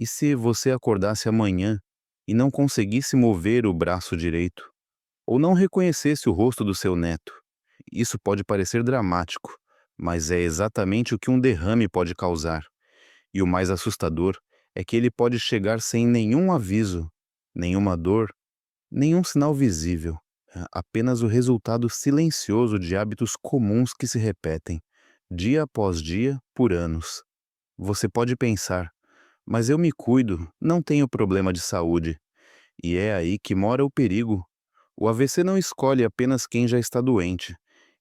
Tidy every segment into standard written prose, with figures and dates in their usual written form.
E se você acordasse amanhã e não conseguisse mover o braço direito, ou não reconhecesse o rosto do seu neto? Isso pode parecer dramático, mas é exatamente o que um derrame pode causar. E o mais assustador é que ele pode chegar sem nenhum aviso, nenhuma dor, nenhum sinal visível. Apenas o resultado silencioso de hábitos comuns que se repetem, dia após dia, por anos. Você pode pensar, mas eu me cuido, não tenho problema de saúde. E é aí que mora o perigo. O AVC não escolhe apenas quem já está doente.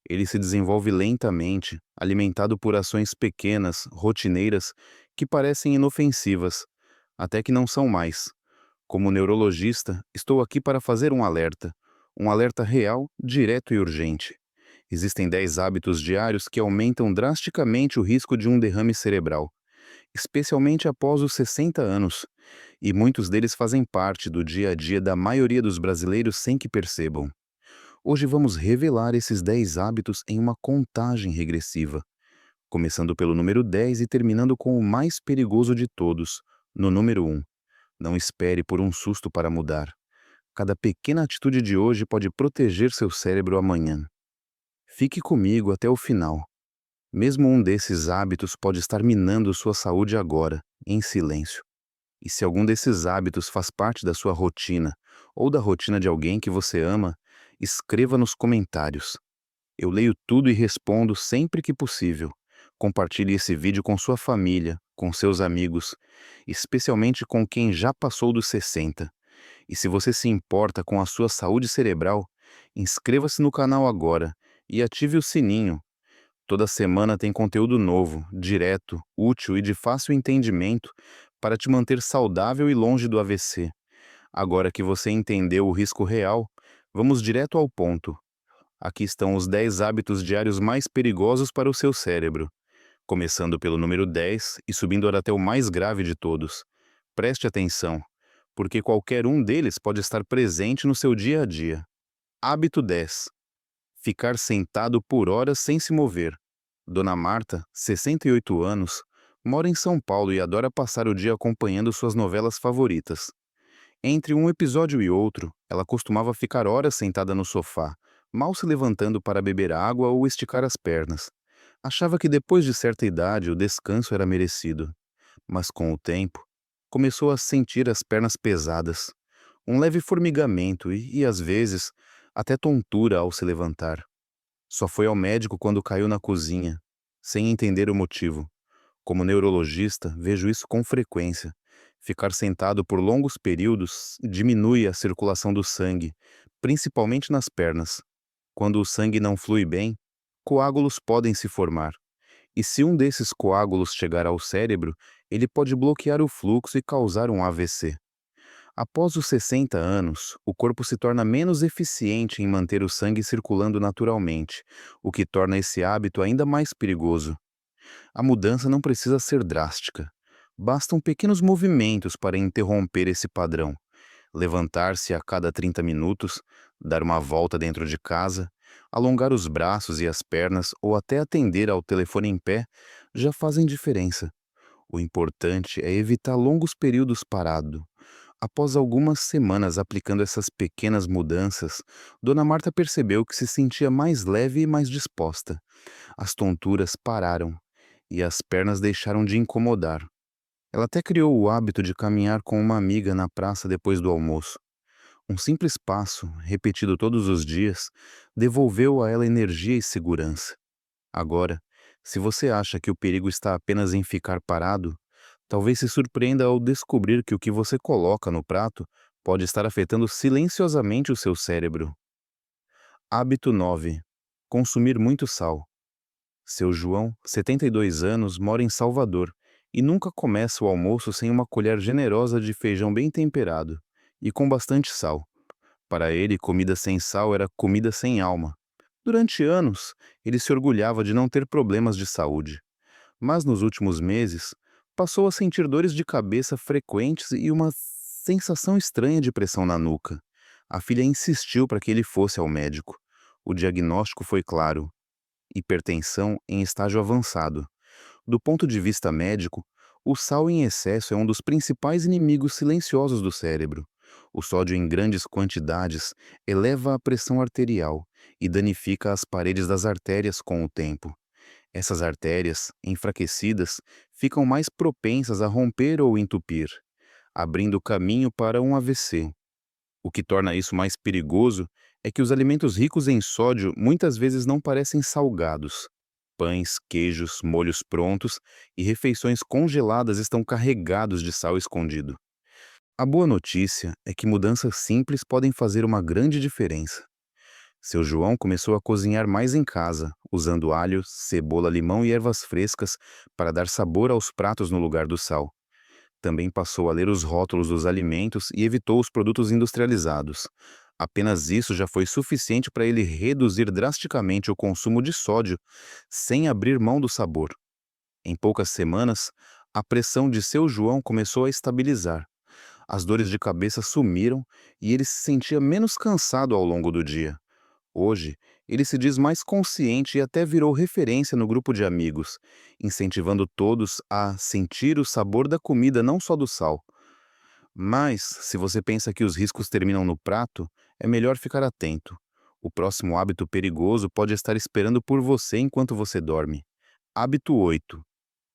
Ele se desenvolve lentamente, alimentado por ações pequenas, rotineiras, que parecem inofensivas, até que não são mais. Como neurologista, estou aqui para fazer um alerta real, direto e urgente. Existem 10 hábitos diários que aumentam drasticamente o risco de um derrame cerebral, especialmente após os 60 anos, e muitos deles fazem parte do dia a dia da maioria dos brasileiros sem que percebam. Hoje vamos revelar esses 10 hábitos em uma contagem regressiva, começando pelo número 10 e terminando com o mais perigoso de todos, no número 1. Não espere por um susto para mudar. Cada pequena atitude de hoje pode proteger seu cérebro amanhã. Fique comigo até o final. Mesmo um desses hábitos pode estar minando sua saúde agora, em silêncio. E se algum desses hábitos faz parte da sua rotina, ou da rotina de alguém que você ama, escreva nos comentários. Eu leio tudo e respondo sempre que possível. Compartilhe esse vídeo com sua família, com seus amigos, especialmente com quem já passou dos 60. E se você se importa com a sua saúde cerebral, inscreva-se no canal agora e ative o sininho. Toda semana tem conteúdo novo, direto, útil e de fácil entendimento para te manter saudável e longe do AVC. Agora que você entendeu o risco real, vamos direto ao ponto. Aqui estão os 10 hábitos diários mais perigosos para o seu cérebro, começando pelo número 10 e subindo até o mais grave de todos. Preste atenção, porque qualquer um deles pode estar presente no seu dia a dia. Hábito 10. Ficar sentado por horas sem se mover. Dona Marta, 68 anos, mora em São Paulo e adora passar o dia acompanhando suas novelas favoritas. Entre um episódio e outro, ela costumava ficar horas sentada no sofá, mal se levantando para beber água ou esticar as pernas. Achava que depois de certa idade o descanso era merecido. Mas com o tempo, começou a sentir as pernas pesadas, um leve formigamento e às vezes, até tontura ao se levantar. Só foi ao médico quando caiu na cozinha, sem entender o motivo. Como neurologista, vejo isso com frequência. Ficar sentado por longos períodos diminui a circulação do sangue, principalmente nas pernas. Quando o sangue não flui bem, coágulos podem se formar. E se um desses coágulos chegar ao cérebro, ele pode bloquear o fluxo e causar um AVC. Após os 60 anos, o corpo se torna menos eficiente em manter o sangue circulando naturalmente, o que torna esse hábito ainda mais perigoso. A mudança não precisa ser drástica. Bastam pequenos movimentos para interromper esse padrão. Levantar-se a cada 30 minutos, dar uma volta dentro de casa, alongar os braços e as pernas ou até atender ao telefone em pé já fazem diferença. O importante é evitar longos períodos parado. Após algumas semanas aplicando essas pequenas mudanças, Dona Marta percebeu que se sentia mais leve e mais disposta. As tonturas pararam e as pernas deixaram de incomodar. Ela até criou o hábito de caminhar com uma amiga na praça depois do almoço. Um simples passo, repetido todos os dias, devolveu a ela energia e segurança. Agora, se você acha que o perigo está apenas em ficar parado, talvez se surpreenda ao descobrir que o que você coloca no prato pode estar afetando silenciosamente o seu cérebro. Hábito 9. Consumir muito sal. Seu João, 72 anos, mora em Salvador e nunca começa o almoço sem uma colher generosa de feijão bem temperado e com bastante sal. Para ele, comida sem sal era comida sem alma. Durante anos, ele se orgulhava de não ter problemas de saúde, mas nos últimos meses, passou a sentir dores de cabeça frequentes e uma sensação estranha de pressão na nuca. A filha insistiu para que ele fosse ao médico. O diagnóstico foi claro: hipertensão em estágio avançado. Do ponto de vista médico, O sal em excesso é um dos principais inimigos silenciosos do cérebro. O sódio em grandes quantidades eleva a pressão arterial e danifica as paredes das artérias com o tempo. Essas artérias, enfraquecidas, ficam mais propensas a romper ou entupir, abrindo caminho para um AVC. O que torna isso mais perigoso é que os alimentos ricos em sódio muitas vezes não parecem salgados. Pães, queijos, molhos prontos e refeições congeladas estão carregados de sal escondido. A boa notícia é que mudanças simples podem fazer uma grande diferença. Seu João começou a cozinhar mais em casa, usando alho, cebola, limão e ervas frescas para dar sabor aos pratos no lugar do sal. Também passou a ler os rótulos dos alimentos e evitou os produtos industrializados. Apenas isso já foi suficiente para ele reduzir drasticamente o consumo de sódio, sem abrir mão do sabor. Em poucas semanas, a pressão de seu João começou a estabilizar. As dores de cabeça sumiram e ele se sentia menos cansado ao longo do dia. Hoje, ele se diz mais consciente e até virou referência no grupo de amigos, incentivando todos a sentir o sabor da comida, não só do sal. Mas, se você pensa que os riscos terminam no prato, é melhor ficar atento. O próximo hábito perigoso pode estar esperando por você enquanto você dorme. Hábito 8: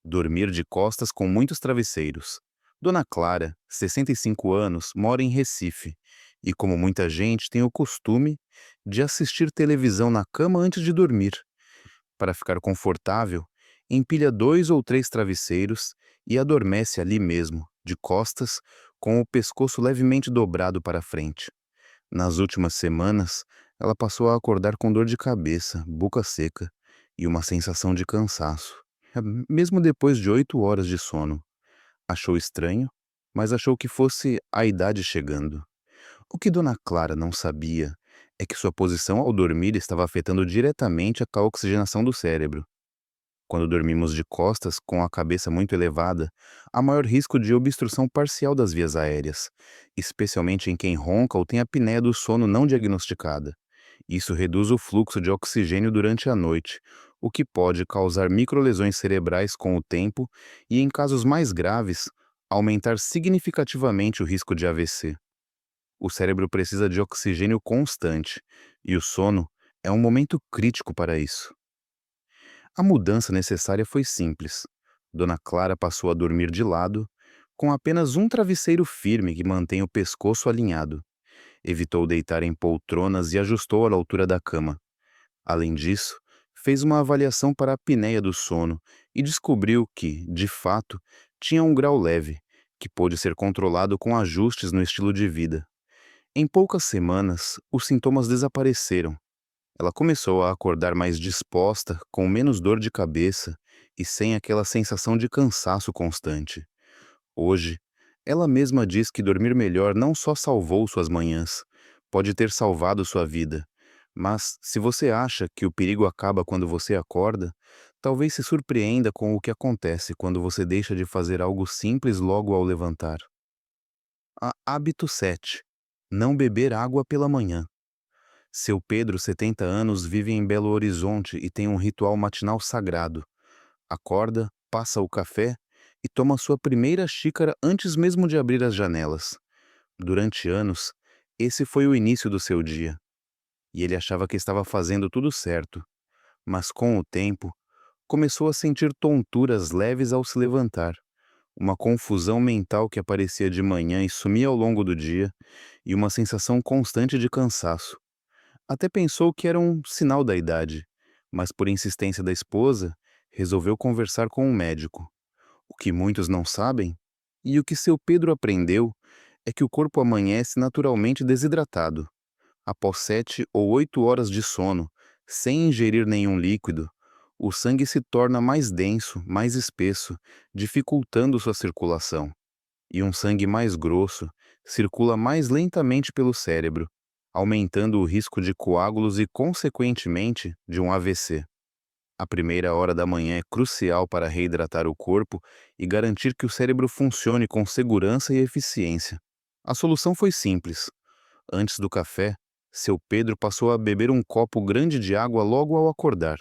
dormir de costas com muitos travesseiros. Dona Clara, 65 anos, mora em Recife e, como muita gente, tem o costume de assistir televisão na cama antes de dormir. Para ficar confortável, empilha 2 ou 3 travesseiros e adormece ali mesmo, de costas, com o pescoço levemente dobrado para frente. Nas últimas semanas, ela passou a acordar com dor de cabeça, boca seca e uma sensação de cansaço, mesmo depois de 8 horas de sono. Achou estranho, mas achou que fosse a idade chegando. O que Dona Clara não sabia é que sua posição ao dormir estava afetando diretamente a oxigenação do cérebro. Quando dormimos de costas, com a cabeça muito elevada, há maior risco de obstrução parcial das vias aéreas, especialmente em quem ronca ou tem a apneia do sono não diagnosticada. Isso reduz o fluxo de oxigênio durante a noite, o que pode causar microlesões cerebrais com o tempo e, em casos mais graves, aumentar significativamente o risco de AVC. O cérebro precisa de oxigênio constante, e o sono é um momento crítico para isso. A mudança necessária foi simples. Dona Clara passou a dormir de lado, com apenas um travesseiro firme que mantém o pescoço alinhado. Evitou deitar em poltronas e ajustou a altura da cama. Além disso, fez uma avaliação para a apneia do sono e descobriu que, de fato, tinha um grau leve, que pôde ser controlado com ajustes no estilo de vida. Em poucas semanas, os sintomas desapareceram. Ela começou a acordar mais disposta, com menos dor de cabeça e sem aquela sensação de cansaço constante. Hoje, ela mesma diz que dormir melhor não só salvou suas manhãs, pode ter salvado sua vida. Mas, se você acha que o perigo acaba quando você acorda, talvez se surpreenda com o que acontece quando você deixa de fazer algo simples logo ao levantar. Hábito 7: não beber água pela manhã. Seu Pedro, 70 anos, vive em Belo Horizonte e tem um ritual matinal sagrado. Acorda, passa o café e toma sua primeira xícara antes mesmo de abrir as janelas. Durante anos, esse foi o início do seu dia, e ele achava que estava fazendo tudo certo. Mas com o tempo, começou a sentir tonturas leves ao se levantar, uma confusão mental que aparecia de manhã e sumia ao longo do dia, e uma sensação constante de cansaço. Até pensou que era um sinal da idade, mas por insistência da esposa, resolveu conversar com um médico. O que muitos não sabem, e o que seu Pedro aprendeu, é que o corpo amanhece naturalmente desidratado. Após 7 ou 8 horas de sono, sem ingerir nenhum líquido, o sangue se torna mais denso, mais espesso, dificultando sua circulação. E um sangue mais grosso circula mais lentamente pelo cérebro, aumentando o risco de coágulos e, consequentemente, de um AVC. A primeira hora da manhã é crucial para reidratar o corpo e garantir que o cérebro funcione com segurança e eficiência. A solução foi simples. Antes do café, seu Pedro passou a beber um copo grande de água logo ao acordar.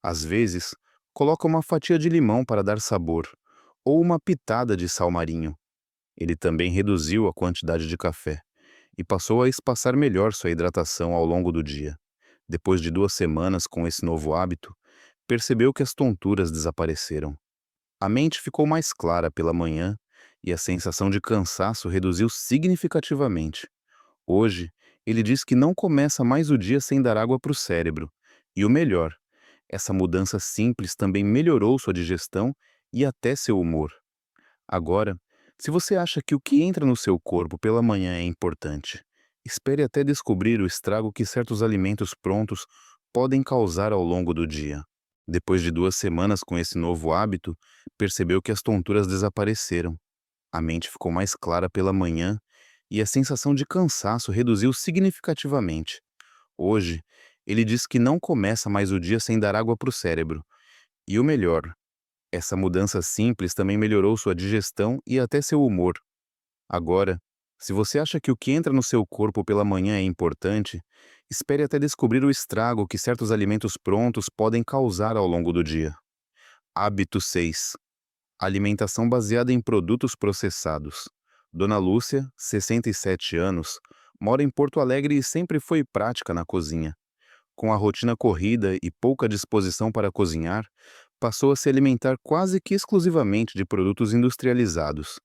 Às vezes, coloca uma fatia de limão para dar sabor, ou uma pitada de sal marinho. Ele também reduziu a quantidade de café e passou a espaçar melhor sua hidratação ao longo do dia. Depois de 2 semanas com esse novo hábito, percebeu que as tonturas desapareceram. A mente ficou mais clara pela manhã e a sensação de cansaço reduziu significativamente. Hoje, ele diz que não começa mais o dia sem dar água para o cérebro. E o melhor, essa mudança simples também melhorou sua digestão e até seu humor. Agora, se você acha que o que entra no seu corpo pela manhã é importante, espere até descobrir o estrago que certos alimentos prontos podem causar ao longo do dia. Depois de 2 semanas com esse novo hábito, percebeu que as tonturas desapareceram. A mente ficou mais clara pela manhã e a sensação de cansaço reduziu significativamente. Hoje, ele diz que não começa mais o dia sem dar água para o cérebro. E o melhor, essa mudança simples também melhorou sua digestão e até seu humor. Agora, se você acha que o que entra no seu corpo pela manhã é importante, espere até descobrir o estrago que certos alimentos prontos podem causar ao longo do dia. Hábito 6. Alimentação baseada em produtos processados. Dona Lúcia, 67 anos, mora em Porto Alegre e sempre foi prática na cozinha. Com a rotina corrida e pouca disposição para cozinhar, passou a se alimentar quase que exclusivamente de produtos industrializados.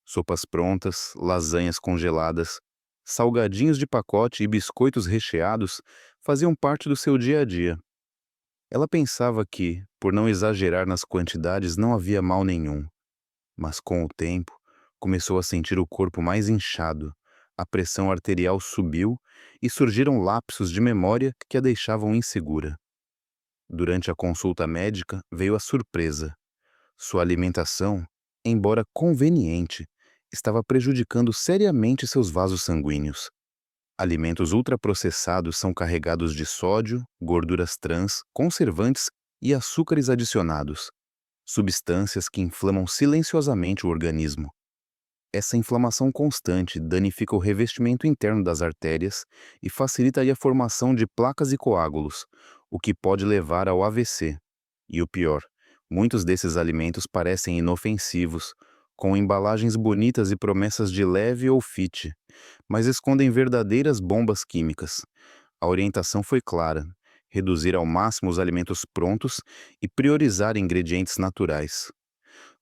Sopas prontas, lasanhas congeladas, salgadinhos de pacote e biscoitos recheados faziam parte do seu dia a dia. Ela pensava que, por não exagerar nas quantidades, não havia mal nenhum. Mas com o tempo, começou a sentir o corpo mais inchado, a pressão arterial subiu e surgiram lapsos de memória que a deixavam insegura. Durante a consulta médica, veio a surpresa. Sua alimentação, embora conveniente, estava prejudicando seriamente seus vasos sanguíneos. Alimentos ultraprocessados são carregados de sódio, gorduras trans, conservantes e açúcares adicionados, substâncias que inflamam silenciosamente o organismo. Essa inflamação constante danifica o revestimento interno das artérias e facilita aí a formação de placas e coágulos, o que pode levar ao AVC. E o pior, muitos desses alimentos parecem inofensivos, com embalagens bonitas e promessas de leve ou fit, mas escondem verdadeiras bombas químicas. A orientação foi clara: reduzir ao máximo os alimentos prontos e priorizar ingredientes naturais.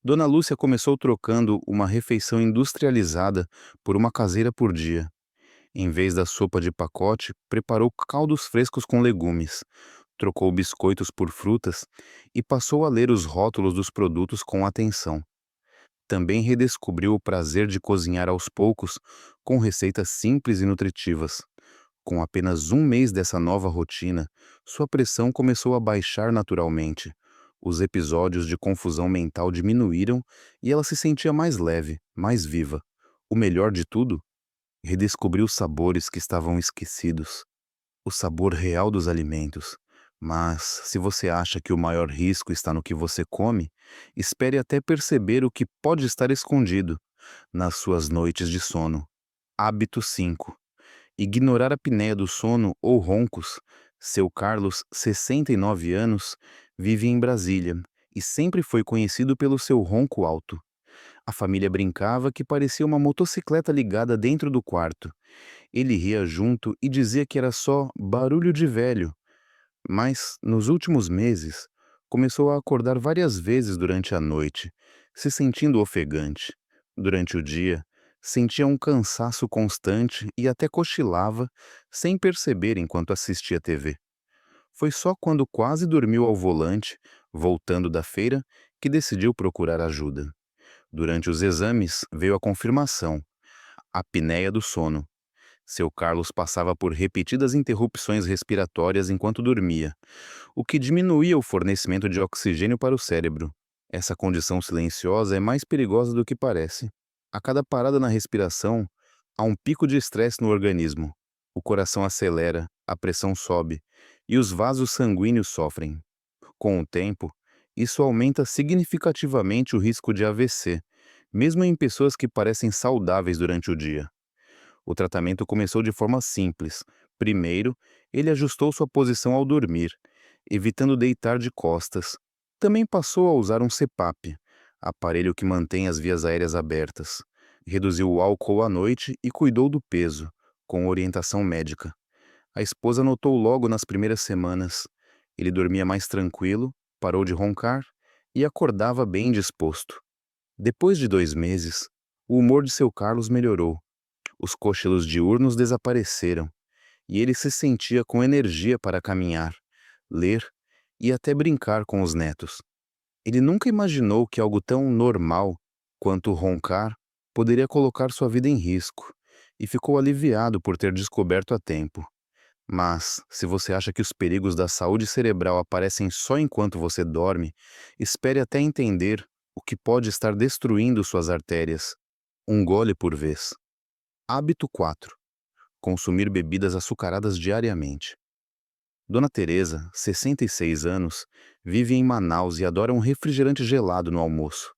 Dona Lúcia começou trocando uma refeição industrializada por uma caseira por dia. Em vez da sopa de pacote, preparou caldos frescos com legumes, trocou biscoitos por frutas e passou a ler os rótulos dos produtos com atenção. Também redescobriu o prazer de cozinhar aos poucos com receitas simples e nutritivas. Com apenas um mês dessa nova rotina, sua pressão começou a baixar naturalmente. Os episódios de confusão mental diminuíram e ela se sentia mais leve, mais viva. O melhor de tudo? Redescobriu sabores que estavam esquecidos. O sabor real dos alimentos. Mas, se você acha que o maior risco está no que você come, espere até perceber o que pode estar escondido nas suas noites de sono. Hábito 5. Ignorar a apneia do sono ou roncos. Seu Carlos, 69 anos, vive em Brasília e sempre foi conhecido pelo seu ronco alto. A família brincava que parecia uma motocicleta ligada dentro do quarto. Ele ria junto e dizia que era só barulho de velho. Mas, nos últimos meses, começou a acordar várias vezes durante a noite, se sentindo ofegante. Durante o dia, sentia um cansaço constante e até cochilava, sem perceber enquanto assistia TV. Foi só quando quase dormiu ao volante, voltando da feira, que decidiu procurar ajuda. Durante os exames, veio a confirmação: apneia do sono. Seu Carlos passava por repetidas interrupções respiratórias enquanto dormia, o que diminuía o fornecimento de oxigênio para o cérebro. Essa condição silenciosa é mais perigosa do que parece. A cada parada na respiração, há um pico de estresse no organismo. O coração acelera, a pressão sobe e os vasos sanguíneos sofrem. Com o tempo, isso aumenta significativamente o risco de AVC, mesmo em pessoas que parecem saudáveis durante o dia. O tratamento começou de forma simples. Primeiro, ele ajustou sua posição ao dormir, evitando deitar de costas. Também passou a usar um CPAP, aparelho que mantém as vias aéreas abertas. Reduziu o álcool à noite e cuidou do peso, com orientação médica. A esposa notou logo nas primeiras semanas. Ele dormia mais tranquilo, parou de roncar e acordava bem disposto. Depois de 2 meses, o humor de seu Carlos melhorou. Os cochilos diurnos desapareceram e ele se sentia com energia para caminhar, ler e até brincar com os netos. Ele nunca imaginou que algo tão normal quanto roncar poderia colocar sua vida em risco e ficou aliviado por ter descoberto a tempo. Mas, se você acha que os perigos da saúde cerebral aparecem só enquanto você dorme, espere até entender o que pode estar destruindo suas artérias. Um gole por vez. Hábito 4. Consumir bebidas açucaradas diariamente. Dona Teresa, 66 anos, vive em Manaus e adora um refrigerante gelado no almoço.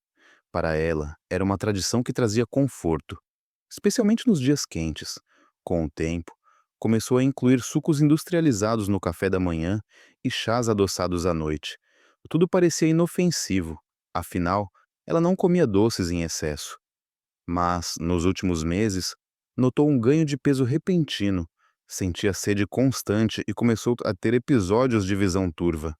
Para ela, era uma tradição que trazia conforto, especialmente nos dias quentes. Com o tempo, começou a incluir sucos industrializados no café da manhã e chás adoçados à noite. Tudo parecia inofensivo, afinal, ela não comia doces em excesso. Mas, nos últimos meses, notou um ganho de peso repentino, sentia sede constante e começou a ter episódios de visão turva.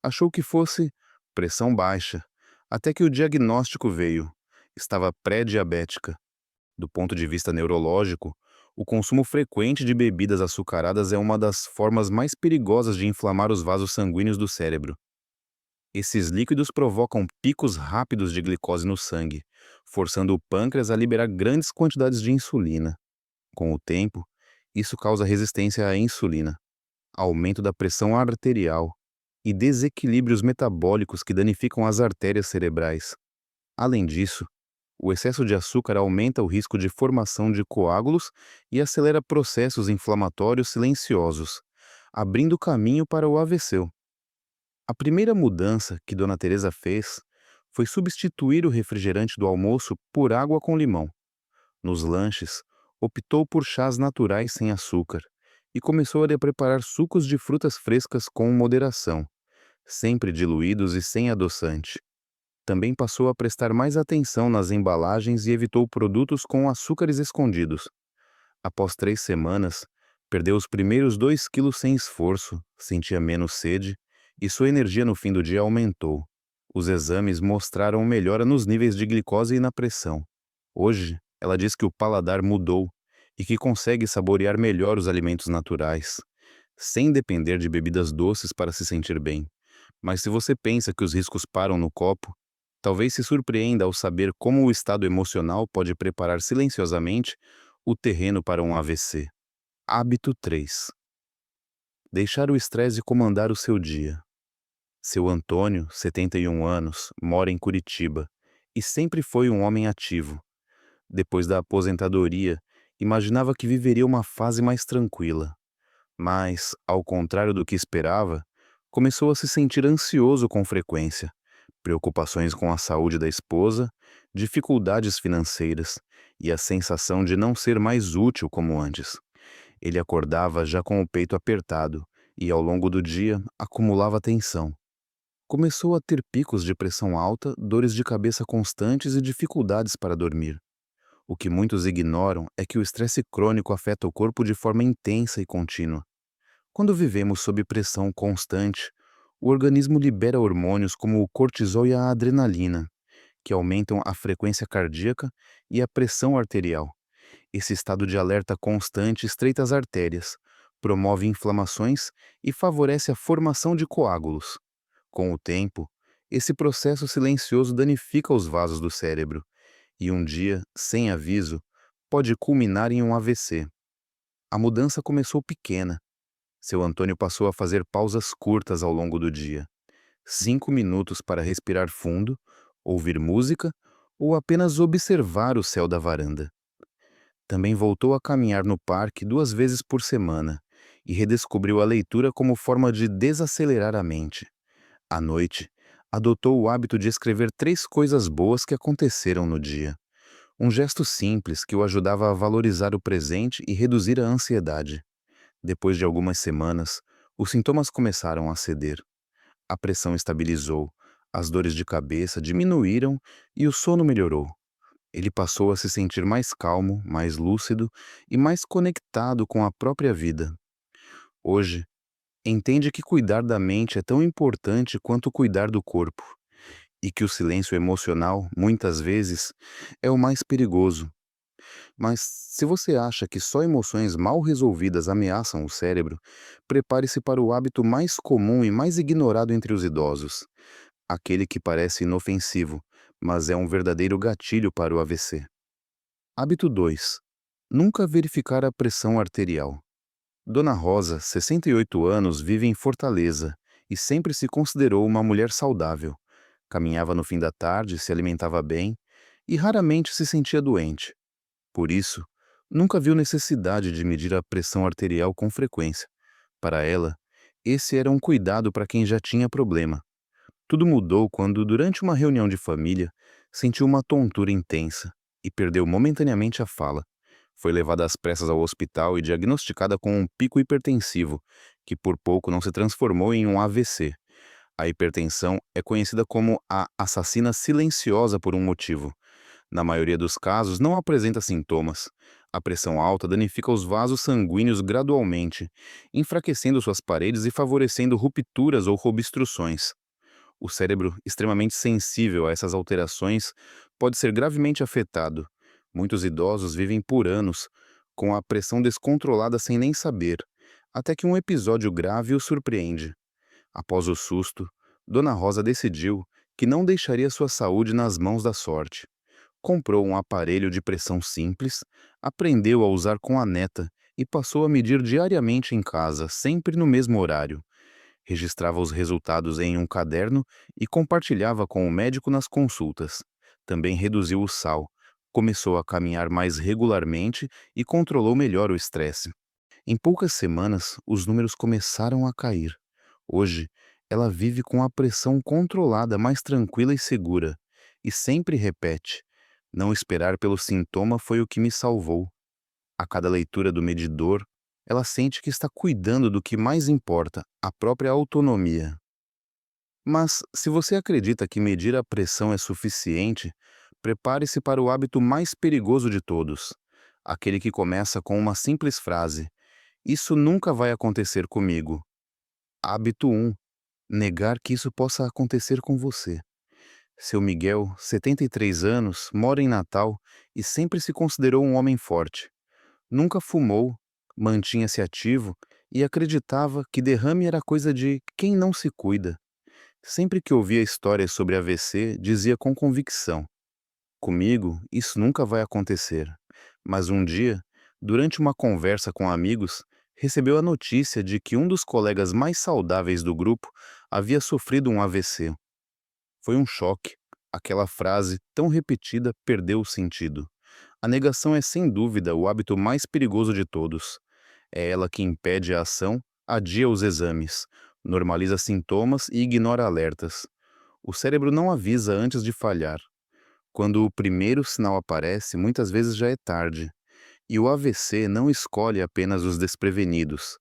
Achou que fosse pressão baixa, até que o diagnóstico veio. Estava pré-diabética. Do ponto de vista neurológico, o consumo frequente de bebidas açucaradas é uma das formas mais perigosas de inflamar os vasos sanguíneos do cérebro. Esses líquidos provocam picos rápidos de glicose no sangue, forçando o pâncreas a liberar grandes quantidades de insulina. Com o tempo, isso causa resistência à insulina, aumento da pressão arterial e desequilíbrios metabólicos que danificam as artérias cerebrais. Além disso, o excesso de açúcar aumenta o risco de formação de coágulos e acelera processos inflamatórios silenciosos, abrindo caminho para o AVC. A primeira mudança que Dona Teresa fez foi substituir o refrigerante do almoço por água com limão. Nos lanches, optou por chás naturais sem açúcar e começou a preparar sucos de frutas frescas com moderação, sempre diluídos e sem adoçante. Também passou a prestar mais atenção nas embalagens e evitou produtos com açúcares escondidos. Após 3 semanas, perdeu os primeiros 2 quilos sem esforço, sentia menos sede e sua energia no fim do dia aumentou. Os exames mostraram melhora nos níveis de glicose e na pressão. Hoje, ela diz que o paladar mudou e que consegue saborear melhor os alimentos naturais, sem depender de bebidas doces para se sentir bem. Mas se você pensa que os riscos param no copo, talvez se surpreenda ao saber como o estado emocional pode preparar silenciosamente o terreno para um AVC. Hábito 3. Deixar o estresse comandar o seu dia. Seu Antônio, 71 anos, mora em Curitiba e sempre foi um homem ativo. Depois da aposentadoria, imaginava que viveria uma fase mais tranquila. Mas, ao contrário do que esperava, começou a se sentir ansioso com frequência. Preocupações com a saúde da esposa, dificuldades financeiras e a sensação de não ser mais útil como antes. Ele acordava já com o peito apertado e, ao longo do dia, acumulava tensão. Começou a ter picos de pressão alta, dores de cabeça constantes e dificuldades para dormir. O que muitos ignoram é que o estresse crônico afeta o corpo de forma intensa e contínua. Quando vivemos sob pressão constante, o organismo libera hormônios como o cortisol e a adrenalina, que aumentam a frequência cardíaca e a pressão arterial. Esse estado de alerta constante estreita as artérias, promove inflamações e favorece a formação de coágulos. Com o tempo, esse processo silencioso danifica os vasos do cérebro e um dia, sem aviso, pode culminar em um AVC. A mudança começou pequena. Seu Antônio passou a fazer pausas curtas ao longo do dia. 5 minutos para respirar fundo, ouvir música ou apenas observar o céu da varanda. Também voltou a caminhar no parque 2 vezes por semana e redescobriu a leitura como forma de desacelerar a mente. À noite, adotou o hábito de escrever 3 coisas boas que aconteceram no dia. Um gesto simples que o ajudava a valorizar o presente e reduzir a ansiedade. Depois de algumas semanas, os sintomas começaram a ceder. A pressão estabilizou, As dores de cabeça diminuíram e o sono melhorou. Ele passou a se sentir mais calmo, mais lúcido e mais conectado com a própria vida. Hoje, entende que cuidar da mente é tão importante quanto cuidar do corpo, e que o silêncio emocional, muitas vezes, é o mais perigoso. Mas se você acha que só emoções mal resolvidas ameaçam o cérebro, prepare-se para o hábito mais comum e mais ignorado entre os idosos, aquele que parece inofensivo, mas é um verdadeiro gatilho para o AVC. Hábito 2. Nunca verificar a pressão arterial. Dona Rosa, 68 anos, vive em Fortaleza e sempre se considerou uma mulher saudável. Caminhava no fim da tarde, se alimentava bem e raramente se sentia doente. Por isso, nunca viu necessidade de medir a pressão arterial com frequência. Para ela, esse era um cuidado para quem já tinha problema. Tudo mudou quando, durante uma reunião de família, sentiu uma tontura intensa e perdeu momentaneamente a fala. Foi levada às pressas ao hospital e diagnosticada com um pico hipertensivo, que por pouco não se transformou em um AVC. A hipertensão é conhecida como a assassina silenciosa por um motivo. Na maioria dos casos, não apresenta sintomas. A pressão alta danifica os vasos sanguíneos gradualmente, enfraquecendo suas paredes e favorecendo rupturas ou obstruções. O cérebro, extremamente sensível a essas alterações, pode ser gravemente afetado. Muitos idosos vivem por anos, com a pressão descontrolada sem nem saber, até que um episódio grave o surpreende. Após o susto, Dona Rosa decidiu que não deixaria sua saúde nas mãos da sorte. Comprou um aparelho de pressão simples, aprendeu a usar com a neta e passou a medir diariamente em casa, sempre no mesmo horário. Registrava os resultados em um caderno e compartilhava com o médico nas consultas. Também reduziu o sal, começou a caminhar mais regularmente e controlou melhor o estresse. Em poucas semanas, os números começaram a cair. Hoje, ela vive com a pressão controlada, mais tranquila e segura, e sempre repete: não esperar pelo sintoma foi o que me salvou. A cada leitura do medidor, ela sente que está cuidando do que mais importa, a própria autonomia. Mas, se você acredita que medir a pressão é suficiente, prepare-se para o hábito mais perigoso de todos, aquele que começa com uma simples frase: isso nunca vai acontecer comigo. Hábito 1. Negar que isso possa acontecer com você. Seu Miguel, 73 anos, mora em Natal e sempre se considerou um homem forte. Nunca fumou, mantinha-se ativo e acreditava que derrame era coisa de quem não se cuida. Sempre que ouvia histórias sobre AVC, dizia com convicção: comigo, isso nunca vai acontecer. Mas um dia, durante uma conversa com amigos, recebeu a notícia de que um dos colegas mais saudáveis do grupo havia sofrido um AVC. Foi um choque. Aquela frase, tão repetida, perdeu o sentido. A negação é sem dúvida o hábito mais perigoso de todos. É ela que impede a ação, adia os exames, normaliza sintomas e ignora alertas. O cérebro não avisa antes de falhar. Quando o primeiro sinal aparece, muitas vezes já é tarde. E o AVC não escolhe apenas os desprevenidos.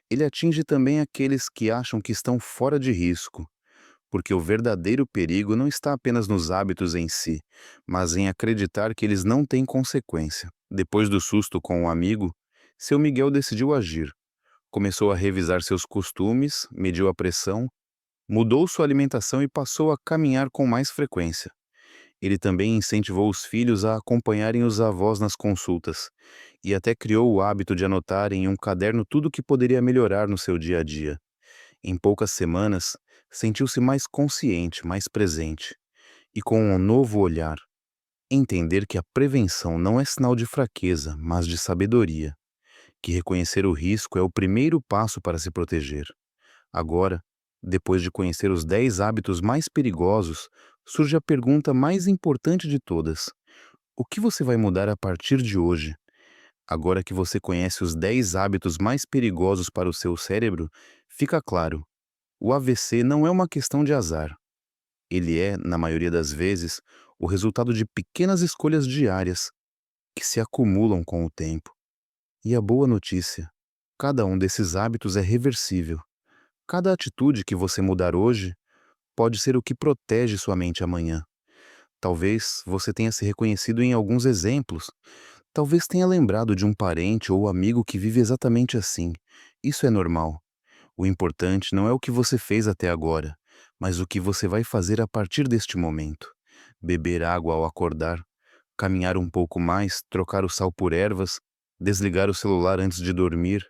Ele atinge também aqueles que acham que estão fora de risco, porque o verdadeiro perigo não está apenas nos hábitos em si, mas em acreditar que eles não têm consequência. Depois do susto com o amigo, seu Miguel decidiu agir. Começou a revisar seus costumes, mediu a pressão, mudou sua alimentação e passou a caminhar com mais frequência. Ele também incentivou os filhos a acompanharem os avós nas consultas e até criou o hábito de anotar em um caderno tudo o que poderia melhorar no seu dia a dia. Em poucas semanas, sentiu-se mais consciente, mais presente e com um novo olhar. Entender que a prevenção não é sinal de fraqueza, mas de sabedoria, que reconhecer o risco é o primeiro passo para se proteger. Agora, depois de conhecer os 10 hábitos mais perigosos, surge a pergunta mais importante de todas: o que você vai mudar a partir de hoje? Agora que você conhece os 10 hábitos mais perigosos para o seu cérebro, fica claro: o AVC não é uma questão de azar. Ele é, na maioria das vezes, o resultado de pequenas escolhas diárias que se acumulam com o tempo. E a boa notícia: cada um desses hábitos é reversível. Cada atitude que você mudar hoje pode ser o que protege sua mente amanhã. Talvez você tenha se reconhecido em alguns exemplos. Talvez tenha lembrado de um parente ou amigo que vive exatamente assim. Isso é normal. O importante não é o que você fez até agora, mas o que você vai fazer a partir deste momento. Beber água ao acordar, caminhar um pouco mais, trocar o sal por ervas, desligar o celular antes de dormir.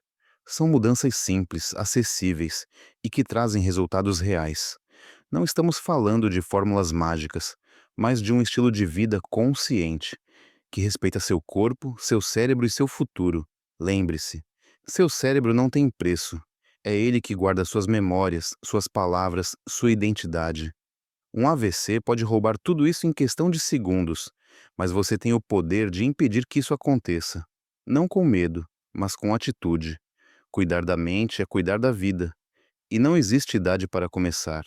São mudanças simples, acessíveis e que trazem resultados reais. Não estamos falando de fórmulas mágicas, mas de um estilo de vida consciente, que respeita seu corpo, seu cérebro e seu futuro. Lembre-se, seu cérebro não tem preço. É ele que guarda suas memórias, suas palavras, sua identidade. Um AVC pode roubar tudo isso em questão de segundos, mas você tem o poder de impedir que isso aconteça. Não com medo, mas com atitude. Cuidar da mente é cuidar da vida. E não existe idade para começar.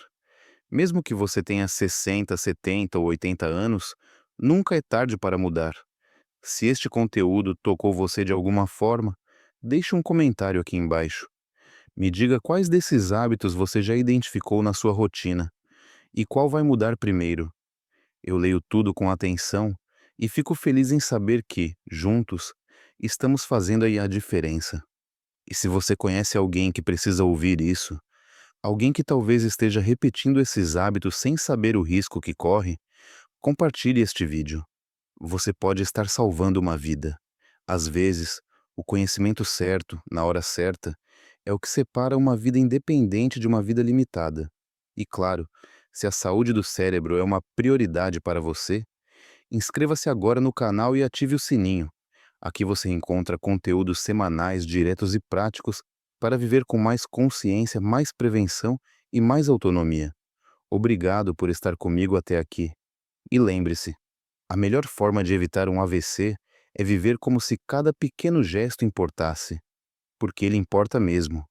Mesmo que você tenha 60, 70 ou 80 anos, nunca é tarde para mudar. Se este conteúdo tocou você de alguma forma, deixe um comentário aqui embaixo. Me diga quais desses hábitos você já identificou na sua rotina e qual vai mudar primeiro. Eu leio tudo com atenção e fico feliz em saber que, juntos, estamos fazendo aí a diferença. E se você conhece alguém que precisa ouvir isso, alguém que talvez esteja repetindo esses hábitos sem saber o risco que corre, compartilhe este vídeo. Você pode estar salvando uma vida. Às vezes, o conhecimento certo, na hora certa, é o que separa uma vida independente de uma vida limitada. E claro, se a saúde do cérebro é uma prioridade para você, inscreva-se agora no canal e ative o sininho. Aqui você encontra conteúdos semanais diretos e práticos para viver com mais consciência, mais prevenção e mais autonomia. Obrigado por estar comigo até aqui. E lembre-se, a melhor forma de evitar um AVC é viver como se cada pequeno gesto importasse, porque ele importa mesmo.